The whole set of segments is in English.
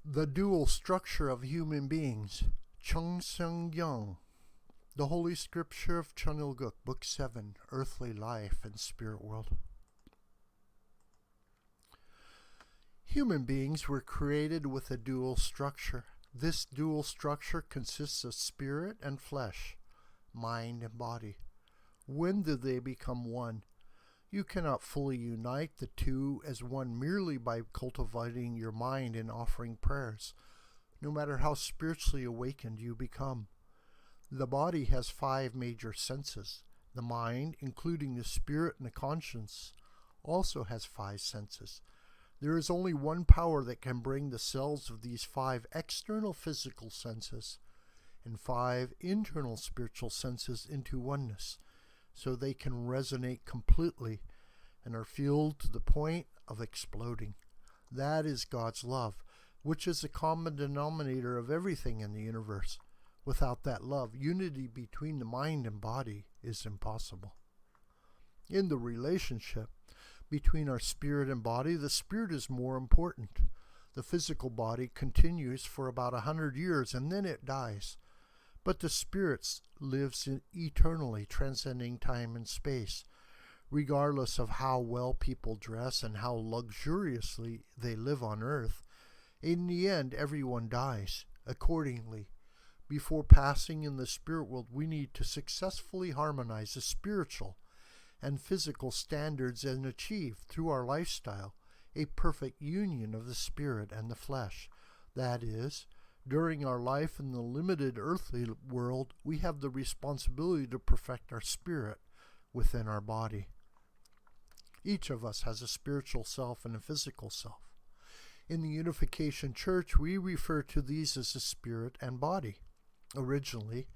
The dual structure of human beings. Gyeong, the Holy Scripture of Cheon, Book 7, Earthly Life and Spirit World. Human beings were created with a dual structure. This dual structure consists of spirit and flesh, mind and body. When do they become one? You cannot fully unite the two as one merely by cultivating your mind and offering prayers, no matter how spiritually awakened you become. The body has 5 major senses. The mind, including the spirit and the conscience, also has 5 senses. There is only one power that can bring the cells of these 5 external physical senses and 5 internal spiritual senses into oneness, so they can resonate completely and are filled to the point of exploding. That is God's love, which is the common denominator of everything in the universe. Without that love, unity between the mind and body is impossible. In the relationship between our spirit and body, the spirit is more important. The physical body continues for about 100 years and then it dies. But the spirit lives eternally, transcending time and space. Regardless of how well people dress and how luxuriously they live on earth, in the end everyone dies. Accordingly, before passing in the spirit world, we need to successfully harmonize the spiritual and physical standards and achieve, through our lifestyle, a perfect union of the spirit and the flesh. That is, during our life in the limited earthly world, we have the responsibility to perfect our spirit within our body. Each of us has a spiritual self and a physical self. In the Unification Church, we refer to these as the spirit and body. Originally,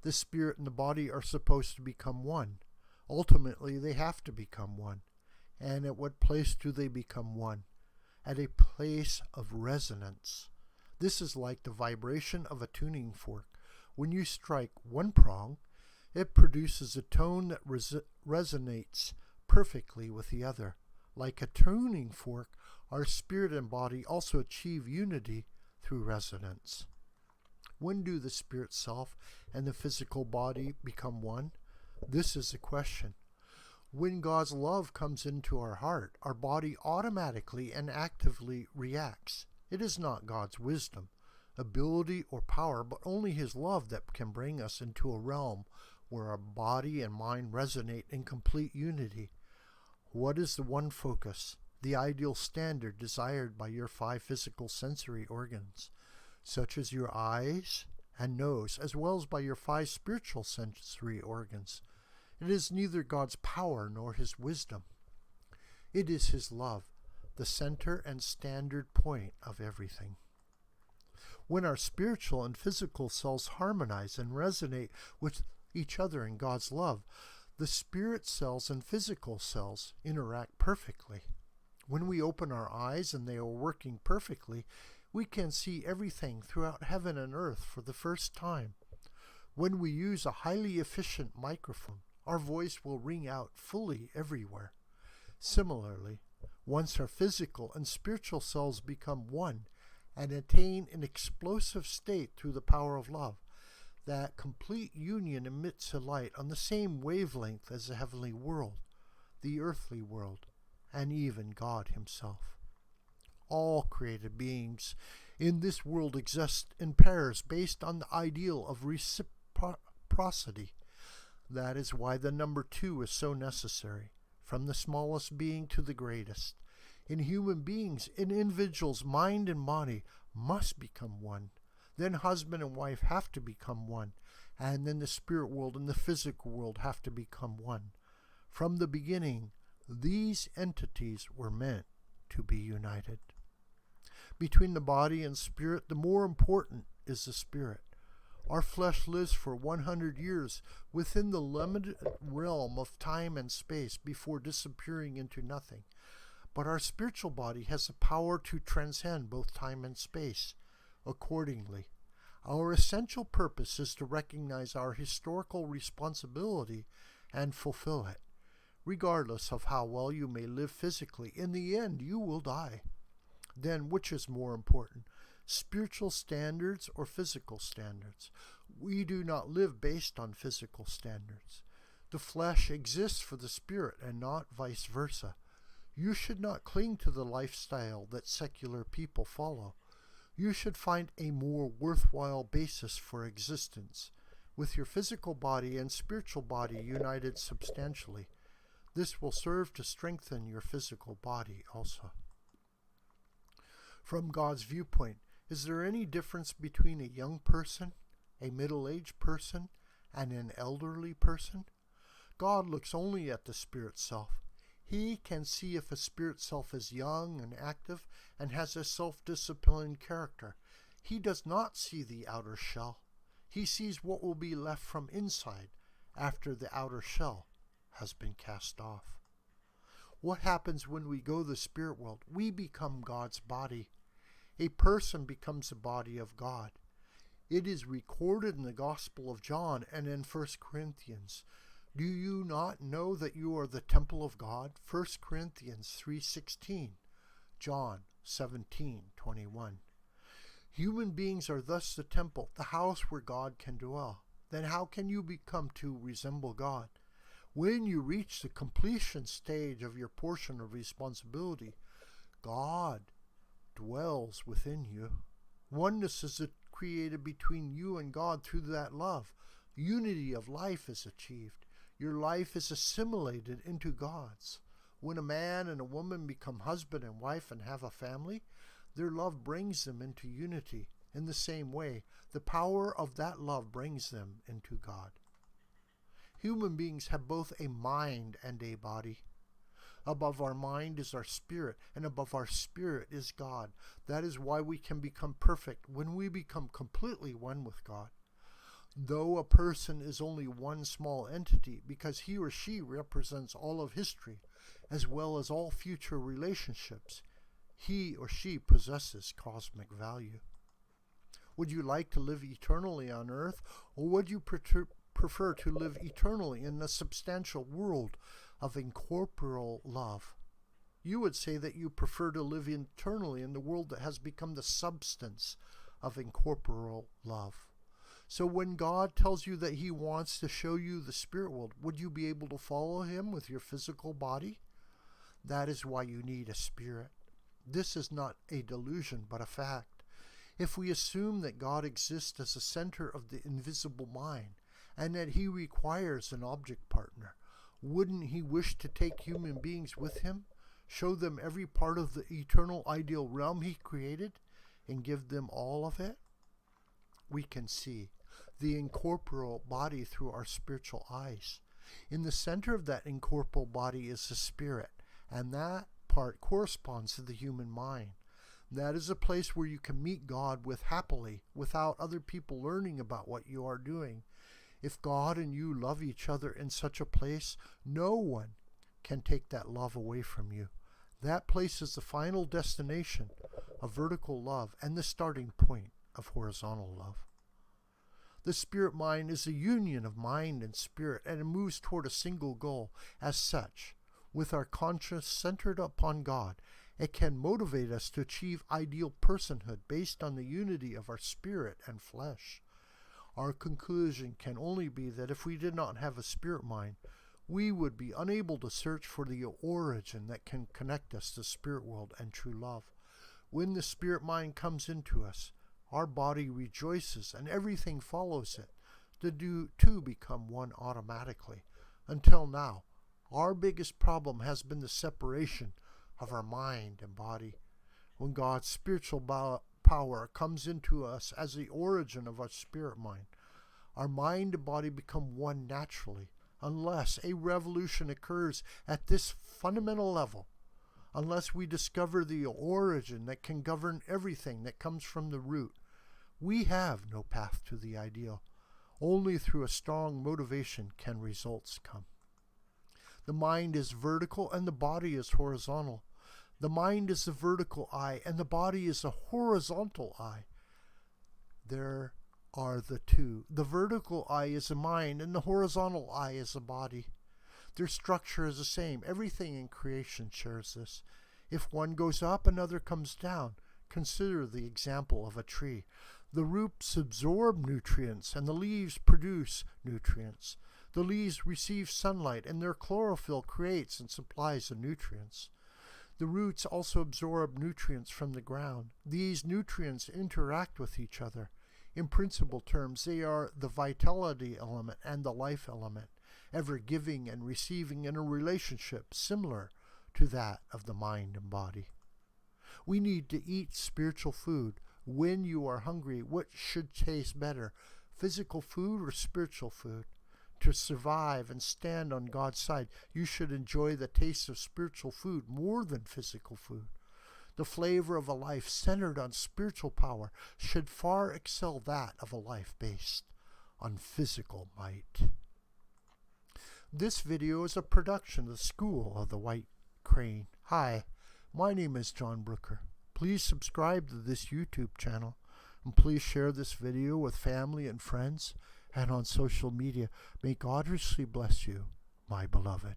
the spirit and the body are supposed to become one. Ultimately, they have to become one. And at what place do they become one? At a place of resonance. This is like the vibration of a tuning fork. When you strike one prong, it produces a tone that resonates perfectly with the other. Like a tuning fork, our spirit and body also achieve unity through resonance. When do the spirit self and the physical body become one? This is the question. When God's love comes into our heart, our body automatically and actively reacts. It is not God's wisdom, ability, or power, but only His love that can bring us into a realm where our body and mind resonate in complete unity. What is the one focus, the ideal standard desired by your 5 physical sensory organs, such as your eyes and nose, as well as by your 5 spiritual sensory organs? It is neither God's power nor His wisdom. It is His love, the center and standard point of everything. When our spiritual and physical selves harmonize and resonate with each other in God's love, the spirit cells and physical cells interact perfectly. When we open our eyes and they are working perfectly, we can see everything throughout heaven and earth for the first time. When we use a highly efficient microphone, our voice will ring out fully everywhere. Similarly, once our physical and spiritual selves become one and attain an explosive state through the power of love, that complete union emits a light on the same wavelength as the heavenly world, the earthly world, and even God Himself. All created beings in this world exist in pairs based on the ideal of reciprocity. That is why the number 2 is so necessary, from the smallest being to the greatest. In human beings, an individual's mind and body must become one. Then husband and wife have to become one, and then the spirit world and the physical world have to become one. From the beginning, these entities were meant to be united. Between the body and spirit, the more important is the spirit. Our flesh lives for 100 years within the limited realm of time and space before disappearing into nothing. But our spiritual body has the power to transcend both time and space. Accordingly, our essential purpose is to recognize our historical responsibility and fulfill it. Regardless of how well you may live physically, in the end you will die. Then which is more important, spiritual standards or physical standards. We do not live based on physical standards. The flesh exists for the spirit and not vice versa. You should not cling to the lifestyle that secular people follow. You should find a more worthwhile basis for existence, with your physical body and spiritual body united substantially. This will serve to strengthen your physical body also. From God's viewpoint, is there any difference between a young person, a middle-aged person, and an elderly person? God looks only at the spirit self. He can see if a spirit self is young and active and has a self-disciplined character. He does not see the outer shell. He sees what will be left from inside after the outer shell has been cast off. What happens when we go to the spirit world? We become God's body. A person becomes the body of God. It is recorded in the Gospel of John and in 1 Corinthians. Do you not know that you are the temple of God? 1 Corinthians 3:16, John 17:21. Human beings are thus the temple, the house where God can dwell. Then how can you become to resemble God? When you reach the completion stage of your portion of responsibility, God dwells within you. Oneness is created between you and God through that love. Unity of life is achieved. Your life is assimilated into God's. When a man and a woman become husband and wife and have a family, their love brings them into unity. In the same way, the power of that love brings them into God. Human beings have both a mind and a body. Above our mind is our spirit, and above our spirit is God. That is why we can become perfect when we become completely one with God. Though a person is only one small entity, because he or she represents all of history, as well as all future relationships, he or she possesses cosmic value. Would you like to live eternally on earth, or would you prefer to live eternally in the substantial world of incorporeal love? You would say that you prefer to live eternally in the world that has become the substance of incorporeal love. So when God tells you that he wants to show you the spirit world, would you be able to follow him with your physical body? That is why you need a spirit. This is not a delusion, but a fact. If we assume that God exists as the center of the invisible mind, and that he requires an object partner, wouldn't he wish to take human beings with him, show them every part of the eternal ideal realm he created, and give them all of it? We can see the incorporeal body through our spiritual eyes. In the center of that incorporeal body is the spirit, and that part corresponds to the human mind. That is a place where you can meet God with happily, without other people learning about what you are doing. If God and you love each other in such a place, no one can take that love away from you. That place is the final destination of vertical love and the starting point of horizontal love. The spirit mind is a union of mind and spirit, and it moves toward a single goal. As such, with our conscience centered upon God, it can motivate us to achieve ideal personhood based on the unity of our spirit and flesh. Our conclusion can only be that if we did not have a spirit mind, we would be unable to search for the origin that can connect us to the spirit world and true love. When the spirit mind comes into us, our body rejoices and everything follows it. The two become one automatically. Until now, our biggest problem has been the separation of our mind and body. When God's spiritual power comes into us as the origin of our spirit mind, our mind and body become one naturally, unless a revolution occurs at this fundamental level. Unless we discover the origin that can govern everything that comes from the root, we have no path to the ideal. Only through a strong motivation can results come. The mind is vertical and the body is horizontal. The mind is the vertical eye and the body is the horizontal eye. There are the two. The vertical eye is the mind and the horizontal eye is the body. Their structure is the same. Everything in creation shares this. If one goes up, another comes down. Consider the example of a tree. The roots absorb nutrients and the leaves produce nutrients. The leaves receive sunlight and their chlorophyll creates and supplies the nutrients. The roots also absorb nutrients from the ground. These nutrients interact with each other. In principal terms, they are the vitality element and the life element, ever giving and receiving in a relationship similar to that of the mind and body. We need to eat spiritual food. When you are hungry, what should taste better, physical food or spiritual food? To survive and stand on God's side, you should enjoy the taste of spiritual food more than physical food. The flavor of a life centered on spiritual power should far excel that of a life based on physical might. This video is a production of the School of the White Crane. Hi, my name is John Brooker. Please subscribe to this YouTube channel and please share this video with family and friends and on social media. May God richly bless you, my beloved.